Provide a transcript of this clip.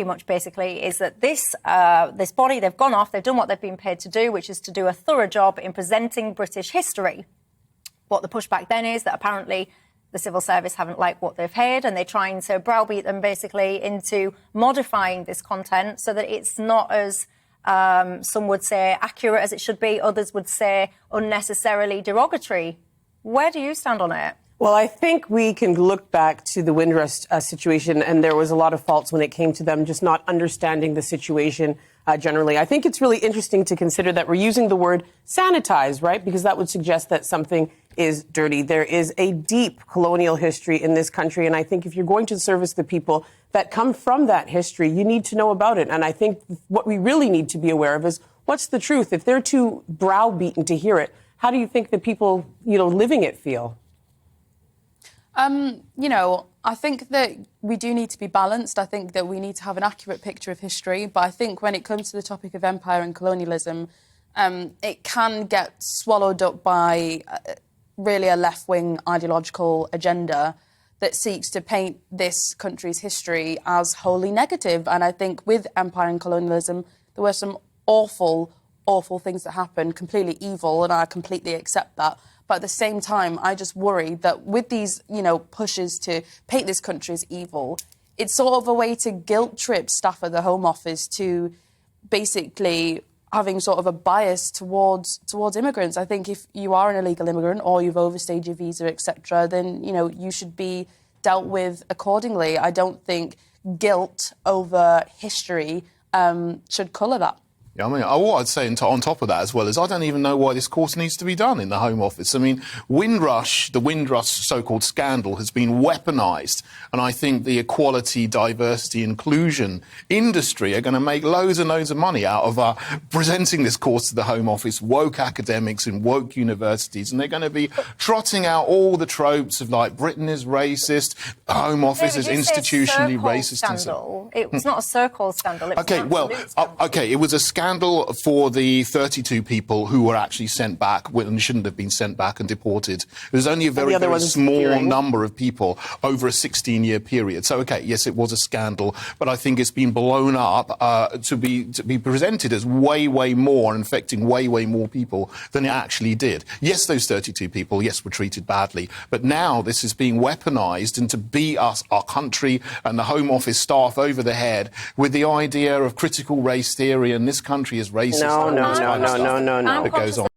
much basically is that this body, they've gone off, they've done what they've been paid to do, which is to do a thorough job in presenting British history. What the pushback then is that apparently the civil service haven't liked what they've heard, and they're trying to browbeat them basically into modifying this content so that it's not as, some would say, accurate as it should be. Others would say unnecessarily derogatory. Where do you stand on it? Well, I think we can look back to the Windrush situation, and there was a lot of faults when it came to them just not understanding the situation generally. I think it's really interesting to consider that we're using the word sanitize, right? Because that would suggest that something is dirty. There is a deep colonial history in this country, and I think if you're going to service the people that come from that history, you need to know about it. And I think what we really need to be aware of is what's the truth. If they're too browbeaten to hear it, how do you think the people, living it feel? I think that we do need to be balanced. I think that we need to have an accurate picture of history. But I think when it comes to the topic of empire and colonialism, it can get swallowed up by really a left-wing ideological agenda that seeks to paint this country's history as wholly negative. And I think with empire and colonialism, there were some awful, awful things that happened, completely evil, and I completely accept that. But at the same time, I just worry that with these, pushes to paint this country as evil, it's sort of a way to guilt trip staff at the Home Office to basically having sort of a bias towards immigrants. I think if you are an illegal immigrant or you've overstayed your visa, etc., then, you should be dealt with accordingly. I don't think guilt over history should colour that. Yeah, I mean, what I'd say on top of that as well is I don't even know why this course needs to be done in the Home Office. I mean, the Windrush so-called scandal has been weaponised, and I think the equality, diversity, inclusion industry are going to make loads and loads of money out of presenting this course to the Home Office, woke academics in woke universities, and they're going to be trotting out all the tropes of, like, Britain is racist, the Home Office is institutionally racist. Scandal. It was not a so-called scandal. It was it was a scandal for the 32 people who were actually sent back and shouldn't have been sent back and deported. There was only a very small number of people over a 16-year period. So, yes, it was a scandal, but I think it's been blown up to be presented as way, way more and affecting way, way more people than it actually did. Yes, those 32 people, were treated badly, but now this is being weaponised and to beat us, our country and the Home Office staff over the head with the idea of critical race theory and this country is racist. No. It goes on.